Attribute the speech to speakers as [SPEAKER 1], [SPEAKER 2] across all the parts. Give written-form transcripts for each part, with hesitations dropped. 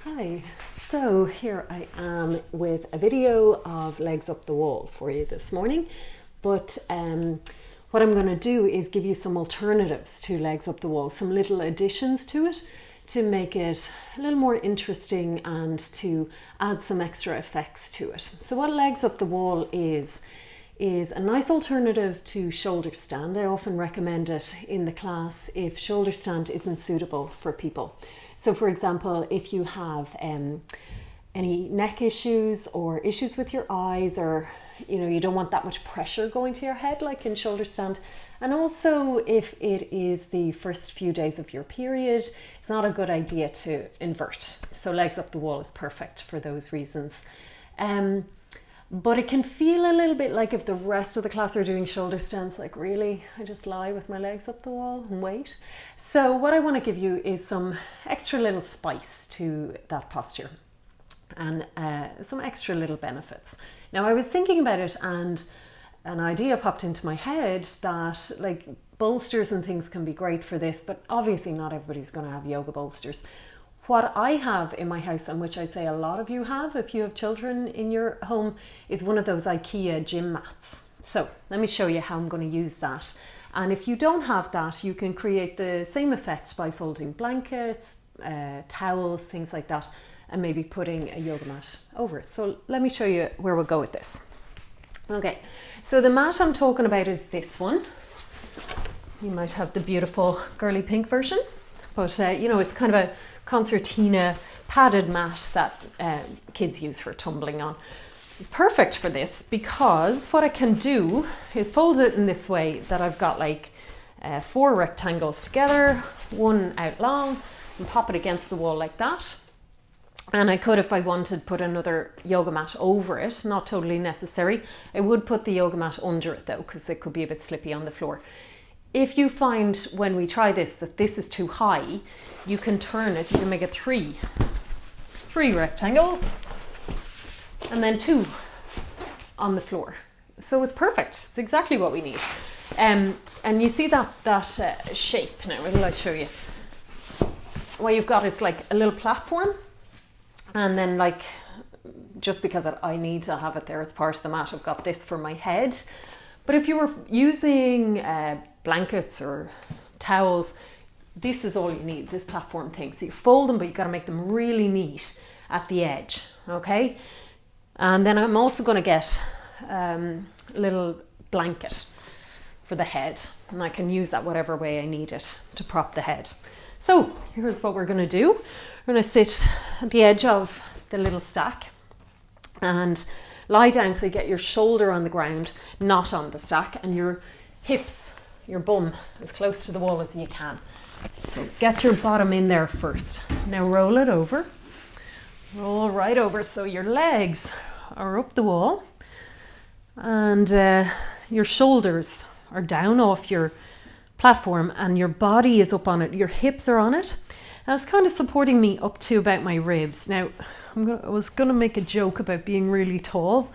[SPEAKER 1] Hi, so here I am with a video of legs up the wall for you this morning, but what I'm going to do is give you some alternatives to legs up the wall, some little additions to it to make it a little more interesting and to add some extra effects to it. So what legs up the wall is a nice alternative to shoulder stand. I often recommend it in the class if shoulder stand isn't suitable for people. So for example, if you have any neck issues or issues with your eyes, or you don't want that much pressure going to your head like in shoulder stand, and also if it is the first few days of your period, it's not a good idea to invert. So legs up the wall is perfect for those reasons. But it can feel a little bit like if the rest of the class are doing shoulder stands, like really, I just lie with my legs up the wall and wait. So what I want to give you is some extra little spice to that posture and some extra little benefits. Now I was thinking about it and an idea popped into my head that like bolsters and things can be great for this, but obviously not everybody's going to have yoga bolsters. What I have in my house, and which I'd say a lot of you have if you have children in your home, is one of those IKEA gym mats. So let me show you how I'm going to use that. And if you don't have that, you can create the same effect by folding blankets, towels, things like that, and maybe putting a yoga mat over it. So let me show you where we'll go with this. Okay, so the mat I'm talking about is this one. You might have the beautiful girly pink version, but it's kind of a concertina padded mat that kids use for tumbling on. It's perfect for this because what I can do is fold it in this way that I've got like 4 rectangles together, one out long, and pop it against the wall like that. And I could, if I wanted, put another yoga mat over it, not totally necessary. I would put the yoga mat under it though, because it could be a bit slippy on the floor. If you find when we try this that this is too high, you can turn it, you can make it three rectangles and then 2 on the floor. So it's perfect, it's exactly what we need. And you see that shape now, what will I show you? What you've got is like a little platform, and then like, just because I need to have it there as part of the mat, I've got this for my head. But if you were using blankets or towels, this is all you need, this platform thing. So you fold them, but you've got to make them really neat at the edge, okay? And then I'm also going to get a little blanket for the head, and I can use that whatever way I need it to prop the head. So here's what we're going to do. We're going to sit at the edge of the little stack and lie down so you get your shoulder on the ground, not on the stack, and your hips, your bum, as close to the wall as you can. So get your bottom in there first. Now roll it over. Roll right over so your legs are up the wall and your shoulders are down off your platform and your body is up on it. Your hips are on it. And it's kind of supporting me up to about my ribs. Now, I was going to make a joke about being really tall.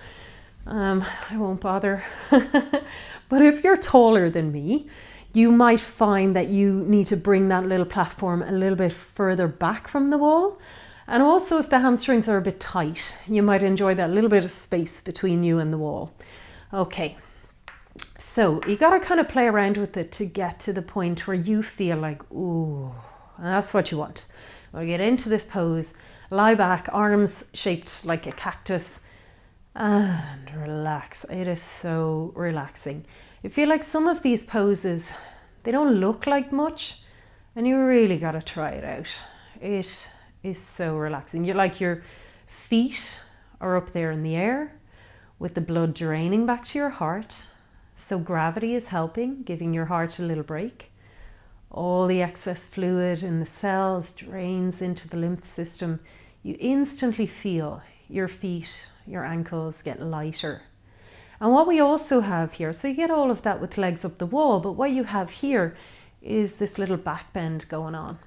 [SPEAKER 1] I won't bother. But if you're taller than me, you might find that you need to bring that little platform a little bit further back from the wall. And also if the hamstrings are a bit tight, you might enjoy that little bit of space between you and the wall. Okay, so you got to kind of play around with it to get to the point where you feel like, ooh, and that's what you want. We'll get into this pose, lie back, arms shaped like a cactus, and relax. It is so relaxing. You feel like some of these poses, they don't look like much, and you really got to try it out. It is so relaxing. You're like your feet are up there in the air with the blood draining back to your heart. So gravity is helping, giving your heart a little break. All the excess fluid in the cells drains into the lymph system. You instantly feel your feet, your ankles get lighter. And what we also have here, so you get all of that with legs up the wall, but what you have here is this little back bend going on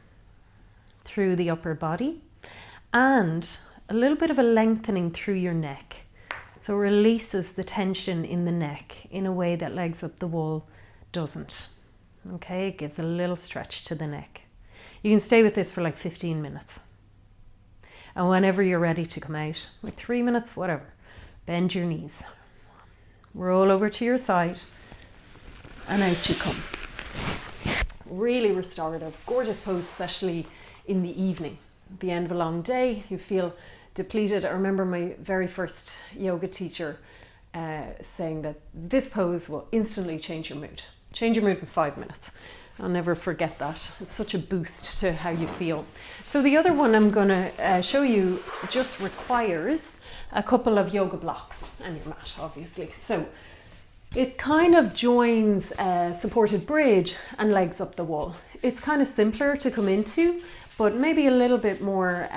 [SPEAKER 1] through the upper body and a little bit of a lengthening through your neck. So it releases the tension in the neck in a way that legs up the wall doesn't. Okay, it gives a little stretch to the neck. You can stay with this for like 15 minutes. And whenever you're ready to come out, like 3 minutes, whatever, bend your knees. Roll over to your side and out you come. Really restorative, gorgeous pose, especially in the evening. At the end of a long day, you feel depleted. I remember my very first yoga teacher saying that this pose will instantly change your mood. Change your mood in 5 minutes. I'll never forget that. It's such a boost to how you feel. So the other one I'm going to show you just requires a couple of yoga blocks and your mat, obviously. So it kind of joins a supported bridge and legs up the wall. It's kind of simpler to come into, but maybe a little bit more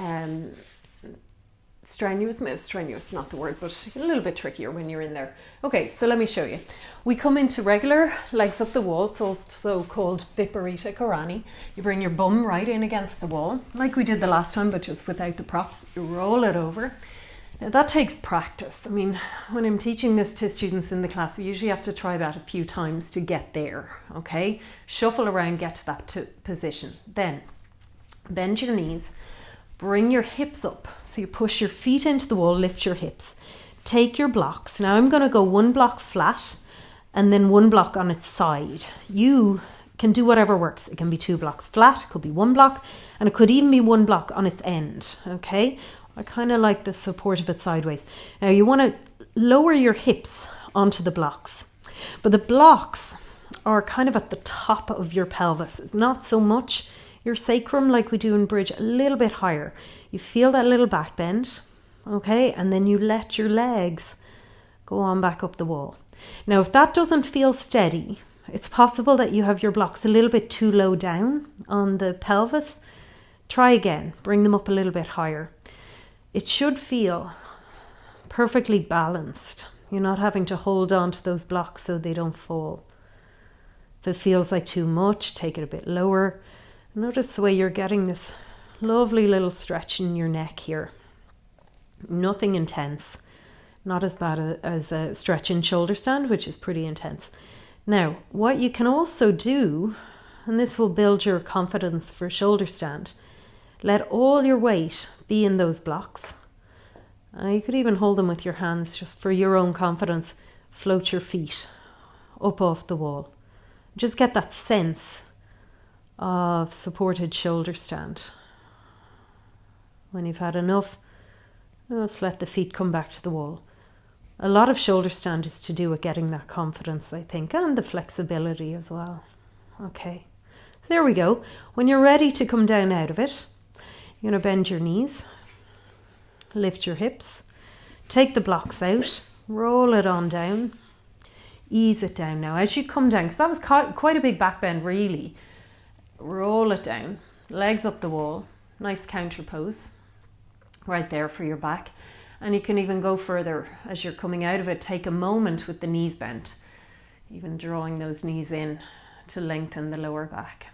[SPEAKER 1] strenuous, not the word, but a little bit trickier when you're in there. Okay, so let me show you. We come into regular legs up the wall, so called viparita karani. You bring your bum right in against the wall, like we did the last time, but just without the props. You roll it over. Now that takes practice. I mean, when I'm teaching this to students in the class, we usually have to try that a few times to get there, okay? Shuffle around, get to that position. Then, bend your knees, bring your hips up. So you push your feet into the wall, lift your hips. Take your blocks. Now I'm going to go 1 block flat and then 1 block on its side. You can do whatever works. It can be 2 blocks flat, it could be 1 block, and it could even be 1 block on its end, okay? I kind of like the support of it sideways. Now you want to lower your hips onto the blocks, but the blocks are kind of at the top of your pelvis. It's not so much your sacrum like we do in bridge, a little bit higher. You feel that little back bend, okay? And then you let your legs go on back up the wall. Now, if that doesn't feel steady, it's possible that you have your blocks a little bit too low down on the pelvis. Try again, bring them up a little bit higher. It should feel perfectly balanced. You're not having to hold on to those blocks so they don't fall. If it feels like too much, take it a bit lower. Notice the way you're getting this lovely little stretch in your neck here. Nothing intense. Not as bad as a stretch in shoulder stand, which is pretty intense. Now, what you can also do, and this will build your confidence for shoulder stand, let all your weight be in those blocks. You could even hold them with your hands just for your own confidence. Float your feet up off the wall. Just get that sense of supported shoulder stand. When you've had enough, just let the feet come back to the wall. A lot of shoulder stand is to do with getting that confidence, I think, and the flexibility as well. Okay, so there we go. When you're ready to come down out of it, you're going to bend your knees, lift your hips, take the blocks out, roll it on down, ease it down now. As you come down, because that was quite a big back bend really, roll it down, legs up the wall, nice counter pose right there for your back. And you can even go further as you're coming out of it. Take a moment with the knees bent, even drawing those knees in to lengthen the lower back.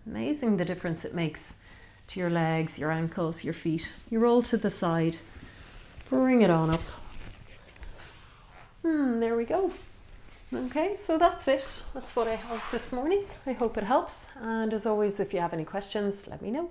[SPEAKER 1] Amazing the difference it makes to your legs, your ankles, your feet. You roll to the side, bring it on up. There we go. Okay, so that's it. That's what I have this morning. I hope it helps. And as always, if you have any questions, let me know.